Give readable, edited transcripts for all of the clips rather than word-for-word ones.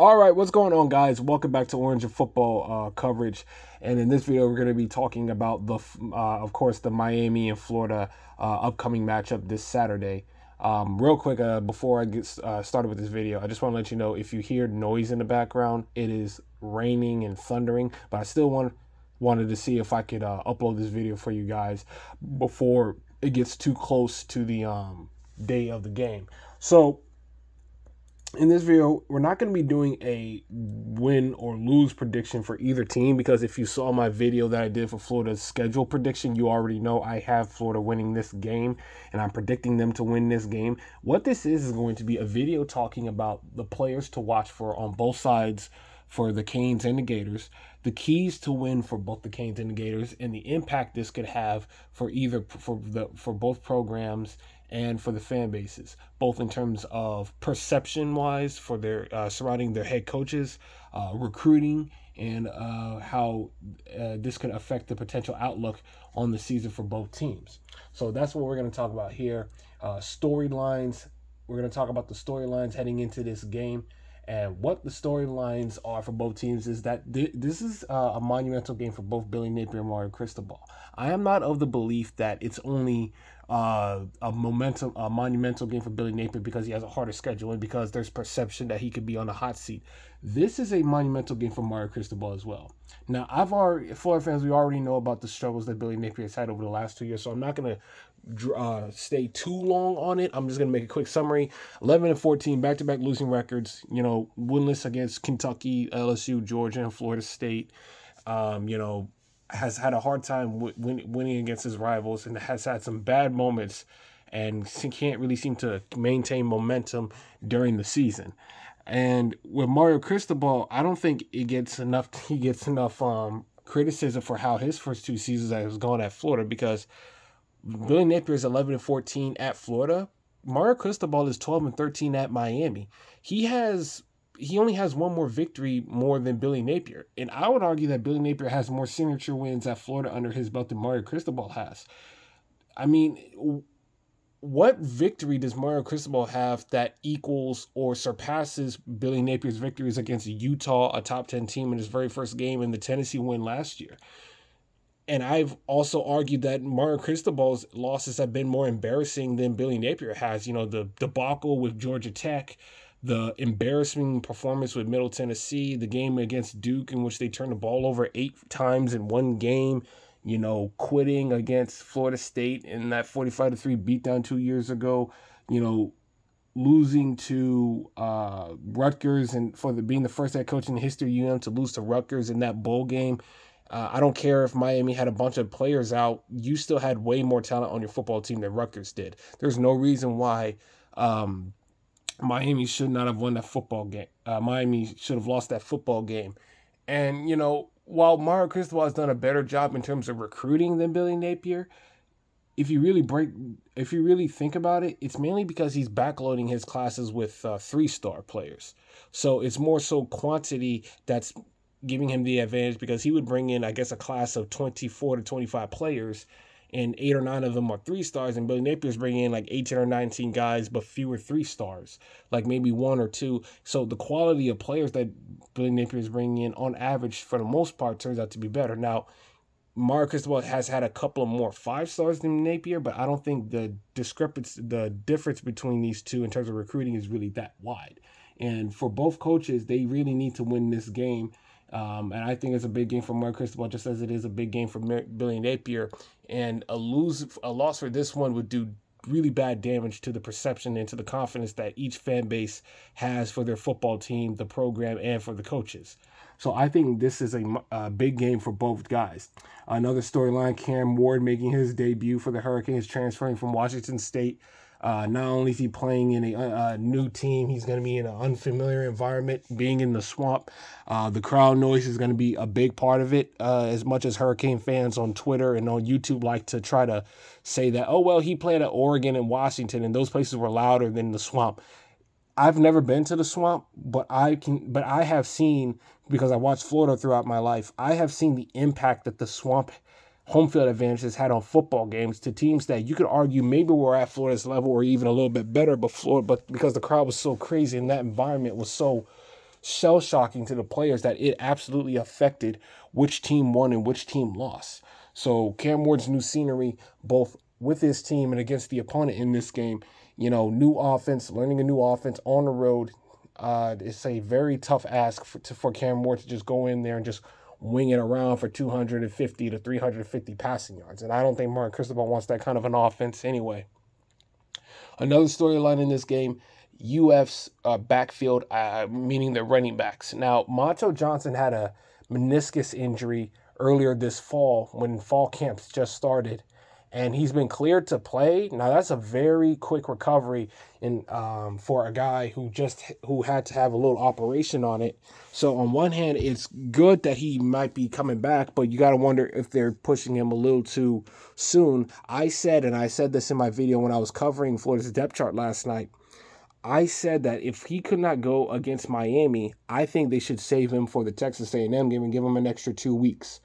All right, what's going on, guys? Welcome back to Orange and Football coverage. And in this video, we're going to be talking about of course, the Miami and Florida upcoming matchup this Saturday. Real quick, before I get started with this video, I just want to let you know if you hear noise in the background, it is raining and thundering. But I still wanted to see if I could upload this video for you guys before it gets too close to the day of the game. So in this video, we're not going to be doing a win or lose prediction for either team, because if you saw my video that I did for Florida's schedule prediction, you already know I have Florida winning this game and I'm predicting them to win this game. What this is going to be a video talking about the players to watch for on both sides for the Canes and the Gators, the keys to win for both the Canes and the Gators, and the impact this could have for both programs and for the fan bases, both in terms of perception wise for their surrounding their head coaches, recruiting, and how this could affect the potential outlook on the season for both teams. So that's what we're going to talk about here. Storylines. We're going to talk about the storylines heading into this game. And what the storylines are for both teams is that this is a monumental game for both Billy Napier and Mario Cristobal. I am not of the belief that it's only a monumental game for Billy Napier because he has a harder schedule and because there's perception that he could be on the hot seat. This is a monumental game for Mario Cristobal as well. Now, Florida fans, we already know about the struggles that Billy Napier has had over the last 2 years, so I'm not going to stay too long on it. I'm just going to make a quick summary. 11-14, back-to-back losing records, winless against Kentucky, LSU, Georgia, and Florida State. Has had a hard time winning against his rivals and has had some bad moments and can't really seem to maintain momentum during the season. And with Mario Cristobal, I don't think he gets enough criticism for how his first two seasons has gone at Florida, because Billy Napier is 11-14 at Florida. Mario Cristobal is 12-13 at Miami. He only has one more victory more than Billy Napier. And I would argue that Billy Napier has more signature wins at Florida under his belt than Mario Cristobal has. I mean, what victory does Mario Cristobal have that equals or surpasses Billy Napier's victories against Utah, a top 10 team, in his very first game, and the Tennessee win last year? And I've also argued that Mario Cristobal's losses have been more embarrassing than Billy Napier has. The debacle with Georgia Tech, the embarrassing performance with Middle Tennessee, the game against Duke in which they turned the ball over 8 times in one game, quitting against Florida State in that 45-3 beatdown 2 years ago, losing to Rutgers, and being the first head coach in the history of UM to lose to Rutgers in that bowl game. I don't care if Miami had a bunch of players out. You still had way more talent on your football team than Rutgers did. There's no reason why Miami should not have won that football game. Miami should have lost that football game. And, while Mario Cristobal has done a better job in terms of recruiting than Billy Napier, if you really think about it, it's mainly because he's backloading his classes with 3-star players. So it's more so quantity that's giving him the advantage, because he would bring in, I guess, a class of 24 to 25 players, and 8 or 9 of them are 3-stars, and Billy Napier's bringing in like 18 or 19 guys, but fewer 3-stars, like maybe 1 or 2. So the quality of players that Billy Napier is bringing in, on average, for the most part, turns out to be better. Now, Mario Cristobal has had a couple of more 5-stars than Napier, but I don't think the difference between these two in terms of recruiting is really that wide. And for both coaches, they really need to win this game. And I think it's a big game for Mario Cristobal, just as it is a big game for Billy Napier. And a loss for this one would do really bad damage to the perception and to the confidence that each fan base has for their football team, the program, and for the coaches. So I think this is a big game for both guys. Another storyline, Cam Ward making his debut for the Hurricanes, transferring from Washington State. Not only is he playing in a new team, he's going to be in an unfamiliar environment, being in the swamp. The crowd noise is going to be a big part of it, as much as Hurricane fans on Twitter and on YouTube like to try to say that, oh, well, he played at Oregon and Washington, and those places were louder than the swamp. I've never been to the swamp, but I have seen, because I watched Florida throughout my life, I have seen the impact that the swamp home field advantage has had on football games to teams that you could argue maybe were at Florida's level or even a little bit better, but because the crowd was so crazy and that environment was so shell-shocking to the players that it absolutely affected which team won and which team lost. So Cam Ward's new scenery, both with his team and against the opponent in this game, new offense, learning a new offense on the road. It's a very tough ask for Cam Ward to just go in there and just wing it around for 250 to 350 passing yards. And I don't think Martin Cristobal wants that kind of an offense anyway. Another storyline in this game, UF's backfield, meaning the running backs. Now, Montel Johnson had a meniscus injury earlier this fall when fall camps just started, and he's been cleared to play. Now, that's a very quick recovery for a guy who had to have a little operation on it. So on one hand, it's good that he might be coming back, but you got to wonder if they're pushing him a little too soon. I said this in my video when I was covering Florida's depth chart last night, I said that if he could not go against Miami, I think they should save him for the Texas A&M game and give him an extra 2 weeks.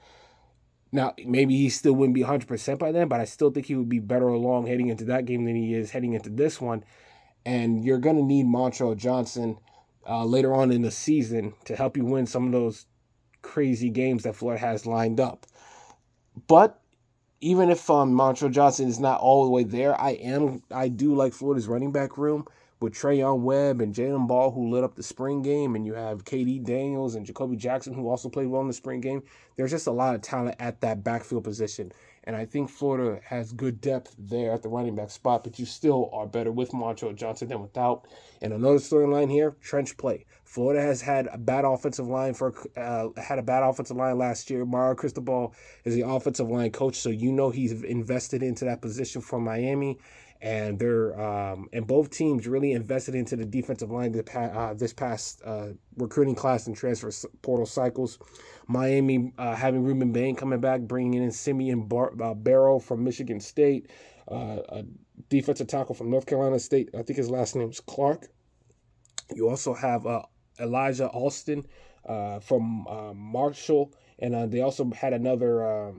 Now, maybe he still wouldn't be 100% by then, but I still think he would be better along heading into that game than he is heading into this one. And you're going to need Montrell Johnson later on in the season to help you win some of those crazy games that Florida has lined up. But even if Montrell Johnson is not all the way there, I do like Florida's running back room with Trayon Webb and Jalen Ball, who lit up the spring game, and you have KD Daniels and Jacoby Jackson, who also played well in the spring game. There's just a lot of talent at that backfield position, and I think Florida has good depth there at the running back spot, but you still are better with Montrell Johnson than without. And another storyline here, trench play. Florida has had a bad offensive line last year. Mario Cristobal is the offensive line coach, so he's invested into that position for Miami. And and both teams really invested into the defensive line this past recruiting class and transfer portal cycles. Miami having Ruben Bain coming back, bringing in Simeon Barrow from Michigan State, a defensive tackle from North Carolina State. I think his last name is Clark. You also have Elijah Alston from Marshall, and they also had another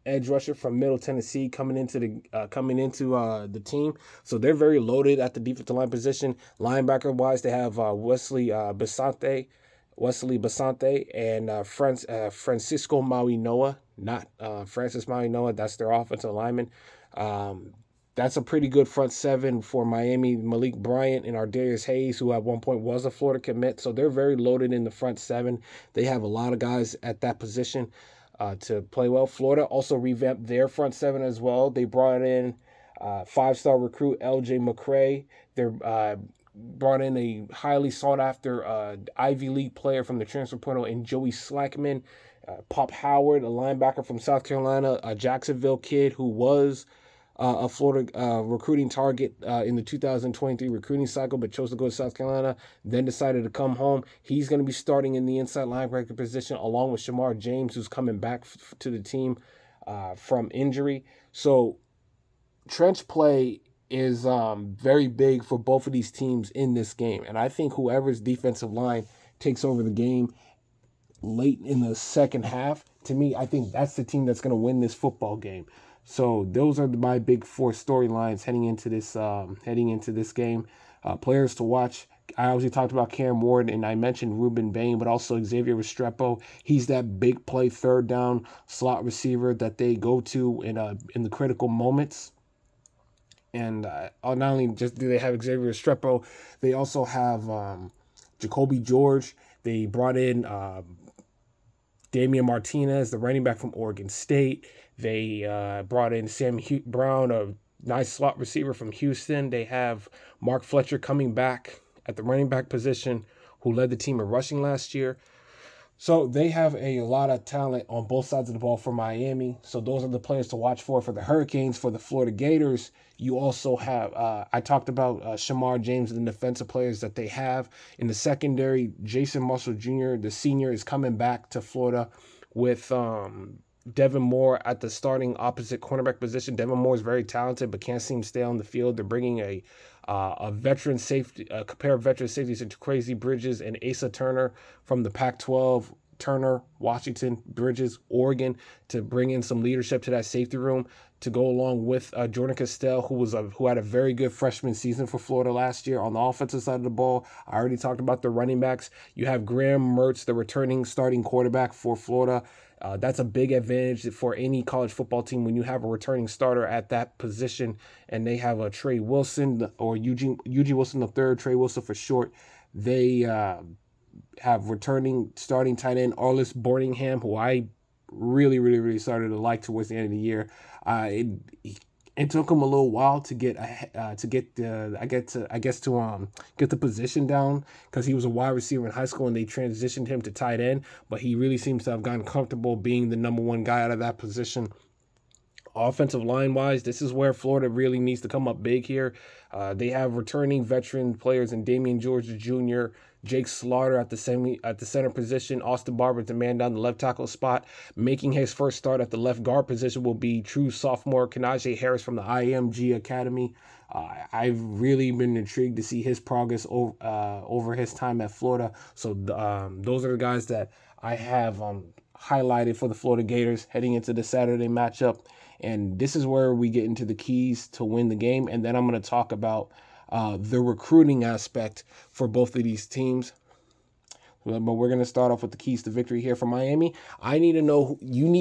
edge rusher from Middle Tennessee coming into the team. So they're very loaded at the defensive line position. Linebacker wise, they have Wesley Basante and Francisco Mawinoa, not Francis Mawinoa. That's their offensive lineman. That's a pretty good front seven for Miami. Malik Bryant and Ardarius Hayes, who at one point was a Florida commit. So they're very loaded in the front seven. They have a lot of guys at that position to play well. Florida also revamped their front seven as well. They brought in five-star recruit L.J. McCray. They brought in a highly sought-after Ivy League player from the transfer portal in Joey Slackman. Pop Howard, a linebacker from South Carolina, a Jacksonville kid who was a Florida recruiting target in the 2023 recruiting cycle, but chose to go to South Carolina, then decided to come home. He's going to be starting in the inside linebacker position along with Shamar James, who's coming back to the team from injury. So trench play is very big for both of these teams in this game. And I think whoever's defensive line takes over the game late in the second half, to me, I think that's the team that's going to win this football game. So those are my big four storylines heading into this game. Players to watch. I obviously talked about Cam Ward, and I mentioned Ruben Bain, but also Xavier Restrepo. He's that big play third down slot receiver that they go to in the critical moments. And not only just do they have Xavier Restrepo, they also have Jacoby George. They brought in Damian Martinez, the running back from Oregon State. They brought in Sam Brown, a nice slot receiver from Houston. They have Mark Fletcher coming back at the running back position, who led the team in rushing last year. So they have a lot of talent on both sides of the ball for Miami. So those are the players to watch for the Hurricanes. For the Florida Gators, you also have, I talked about Shamar James and the defensive players that they have. In the secondary, Jason Marshall Jr., the senior, is coming back to Florida with Devin Moore at the starting opposite cornerback position. Devin Moore is very talented, but can't seem to stay on the field. They're bringing a veteran safety, a pair of veteran safeties into Crazy Bridges and Asa Turner from the Pac-12 Turner, Washington, Bridges, Oregon, to bring in some leadership to that safety room to go along with Jordan Castell, who had a very good freshman season for Florida last year on the offensive side of the ball. I already talked about the running backs. You have Graham Mertz, the returning starting quarterback for Florida. That's a big advantage for any college football team when you have a returning starter at that position, and they have a Trey Wilson or Eugene Wilson III, Trey Wilson for short. They have returning starting tight end Arliss Boardingham, who I really started to like towards the end of the year. It took him a little while to get the position down because he was a wide receiver in high school and they transitioned him to tight end, but he really seems to have gotten comfortable being the number one guy out of that position. Offensive line wise, this is where Florida really needs to come up big here. They have returning veteran players in Damian George Jr., Jake Slaughter at the center position, Austin Barber the man down the left tackle spot. Making his first start at the left guard position will be true sophomore Kanaje Harris from the IMG Academy. I've really been intrigued to see his progress over his time at Florida. So those are the guys that I have highlighted for the Florida Gators heading into the Saturday matchup. And this is where we get into the keys to win the game. And then I'm going to talk about the recruiting aspect for both of these teams. But we're going to start off with the keys to victory here for Miami. You need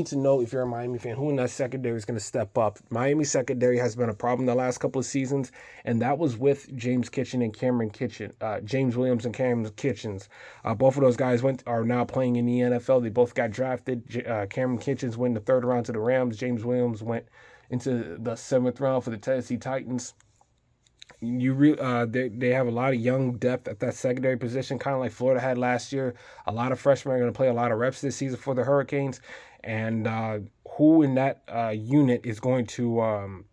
to know if you're a Miami fan, who in that secondary is going to step up. Miami secondary has been a problem the last couple of seasons, and that was with James Williams and Cameron Kitchens. Both of those guys are now playing in the NFL. They both got drafted. Cameron Kitchens went in the third round to the Rams. James Williams went into the seventh round for the Tennessee Titans. They have a lot of young depth at that secondary position, kind of like Florida had last year. A lot of freshmen are going to play a lot of reps this season for the Hurricanes, and who in that unit is going to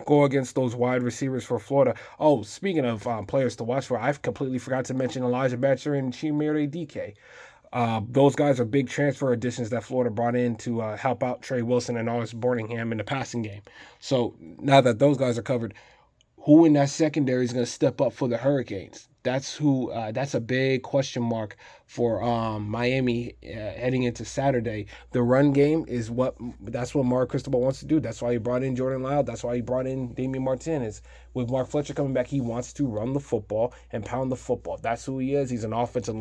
go against those wide receivers for Florida? Oh, speaking of players to watch for, I've completely forgot to mention Elijah Batcher and Chimere DK. Those guys are big transfer additions that Florida brought in to help out Trey Wilson and Arliss Boardingham in the passing game. So now that those guys are covered, who in that secondary is going to step up for the Hurricanes? That's a big question mark for Miami heading into Saturday. The run game that's what Mark Cristobal wants to do. That's why he brought in Jordan Lyle. That's why he brought in Damian Martinez. With Mark Fletcher coming back, he wants to run the football and pound the football. That's who he is. He's an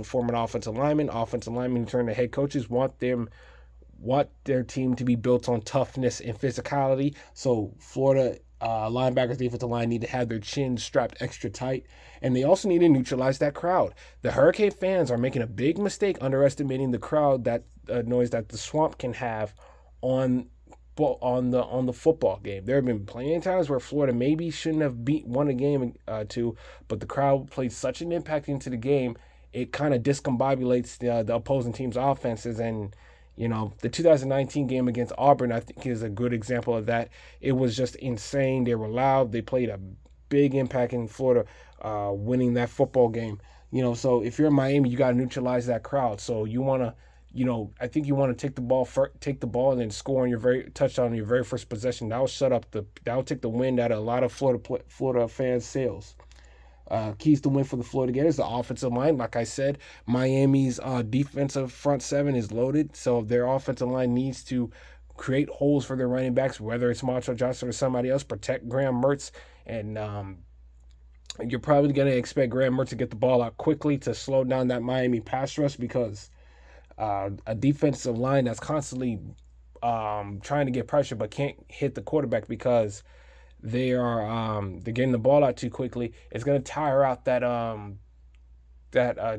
former offensive lineman. Offensive linemen, in turn, the head coaches want their team to be built on toughness and physicality. So Florida linebackers, defensive line need to have their chins strapped extra tight, and they also need to neutralize that crowd. The Hurricane fans are making a big mistake underestimating the crowd that noise that the Swamp can have on the football game. There have been plenty of times where Florida maybe shouldn't have won a game two, but the crowd played such an impact into the game, it kind of discombobulates the opposing team's offenses. And the 2019 game against Auburn, I think, is a good example of that. It was just insane. They were loud. They played a big impact in Florida winning that football game. So if you're in Miami, you got to neutralize that crowd. So you want to, I think you want to take the ball and then score on your touchdown on your very first possession. That'll take the wind out of a lot of Florida fans' sails. Keys to win for the Florida Gators, the offensive line. Like I said, Miami's defensive front seven is loaded, so their offensive line needs to create holes for their running backs, whether it's Montrell Johnson or somebody else, protect Graham Mertz, and you're probably going to expect Graham Mertz to get the ball out quickly to slow down that Miami pass rush, because a defensive line that's constantly trying to get pressure but can't hit the quarterback because they're getting the ball out too quickly, it's going to tire out that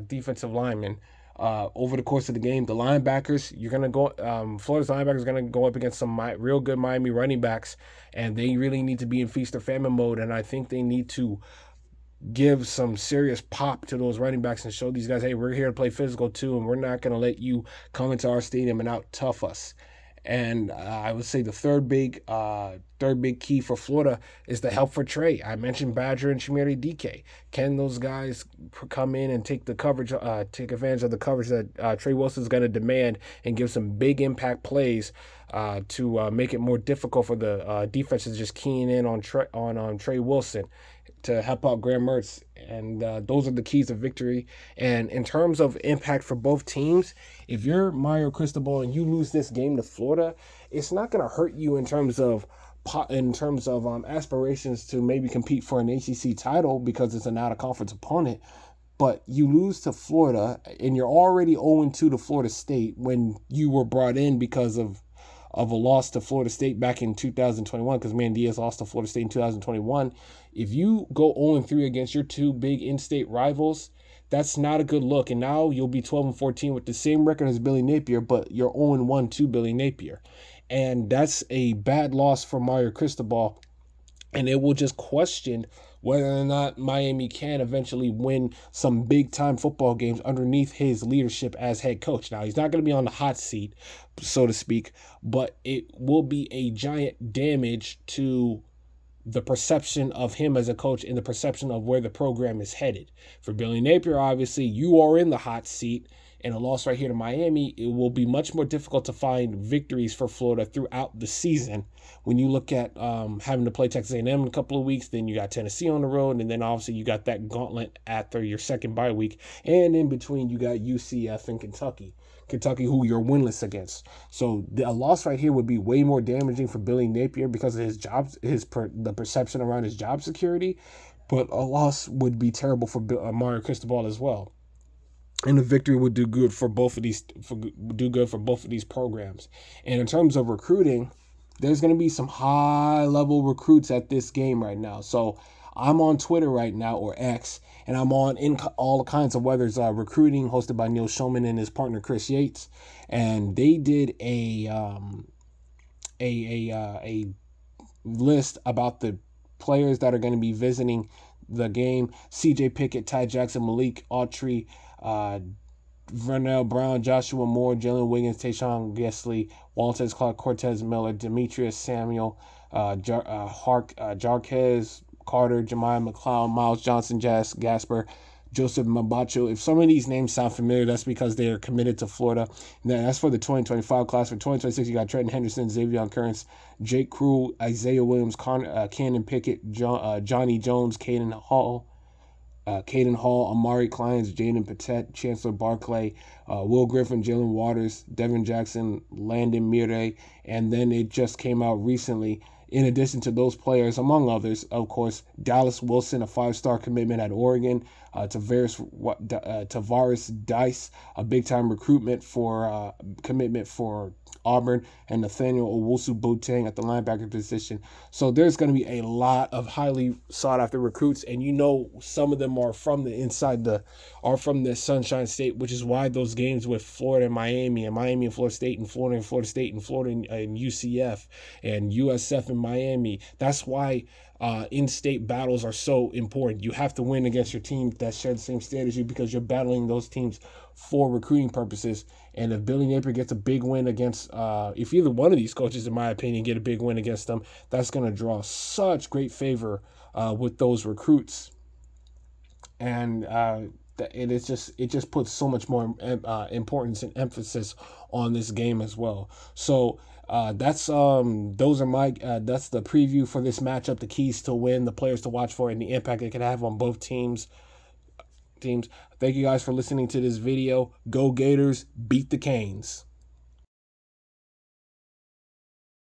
defensive lineman. Over the course of the game, the linebackers, Florida's linebackers are going to go up against some real good Miami running backs, and they really need to be in feast or famine mode. And I think they need to give some serious pop to those running backs and show these guys, hey, we're here to play physical too, and we're not going to let you come into our stadium and out tough us. And I would say the third big key for Florida is the help for Trey. I mentioned Badger and Chimere DK. Can those guys come in and take advantage of the coverage that Trey Wilson's going to demand and give some big impact plays to make it more difficult for the defense to just keying in on Trey Wilson? to help out Graham Mertz, and those are the keys of victory. And in terms of impact for both teams, if you're Mario Cristobal and you lose this game to Florida, it's not going to hurt you in terms of aspirations to maybe compete for an ACC title because it's an out of conference opponent. But you lose to Florida, and you're already 0-2 to Florida State when you were brought in because of a loss to Florida State back in 2021, because Diaz lost to Florida State in 2021. If you go 0-3 against your two big in-state rivals, that's not a good look. And now you'll be 12-14 with the same record as Billy Napier, but you're 0-1 to Billy Napier. And that's a bad loss for Mario Cristobal. And it will just question whether or not Miami can eventually win some big time football games underneath his leadership as head coach. Now, he's not going to be on the hot seat, so to speak, but it will be a giant damage to the perception of him as a coach and the perception of where the program is headed. For Billy Napier, obviously, you are in the hot seat, and a loss right here to Miami, it will be much more difficult to find victories for Florida throughout the season. When you look at having to play Texas A&M in a couple of weeks, then you got Tennessee on the road, and then obviously you got that gauntlet after your second bye week, and in between you got UCF and Kentucky, who you're winless against. So a loss right here would be way more damaging for Billy Napier because of his job, the perception around his job security. But a loss would be terrible for Mario Cristobal as well. And a victory would do good for both of these programs. And in terms of recruiting, there's going to be some high level recruits at this game right now. So I'm on Twitter right now, or X, and I'm on in all kinds of weathers recruiting, hosted by Neil Shulman and his partner Chris Yates, and they did a list about the players that are going to be visiting the game: C.J. Pickett, Ty Jackson, Malik Autry, Vernell Brown, Joshua Moore, Jalen Wiggins, Tayshaun Gesley, Waltez Clark, Cortez Miller, Demetrius Samuel, Jarquez Carter, Jemiah McLeod, Miles Johnson, Jas Gasper, Joseph Mabacho. If some of these names sound familiar, that's because they are committed to Florida. And that's for the 2025 class. For 2026, you got Trenton Henderson, Xavier Currents, Jake Crew, Isaiah Williams, Cannon Pickett, Johnny Jones, Caden Hall, Amari Kleins, Jaden Patet, Chancellor Barclay, Will Griffin, Jalen Waters, Devin Jackson, Landon Mire, and then it just came out recently. In addition to those players, among others, of course, Dallas Wilson, a 5-star commitment at Oregon, Tavares Dice, a big-time commitment for Auburn, and Nathaniel Owusu-Boateng at the linebacker position. So there's going to be a lot of highly sought-after recruits, and some of them are from the Sunshine State, which is why those games with Florida and Miami and Florida State and Florida and Florida State and Florida and UCF and USF and Miami. That's why in-state battles are so important. You have to win against your team that share the same state as you, because you're battling those teams for recruiting purposes. And if Billy Napier gets a big win against, if either one of these coaches, in my opinion, get a big win against them, that's going to draw such great favor with those recruits. And it just puts so much more importance and emphasis on this game as well. So that's the preview for this matchup, the keys to win, the players to watch for, and the impact it can have on both teams. Thank you guys for listening to this video. Go Gators, beat the Canes.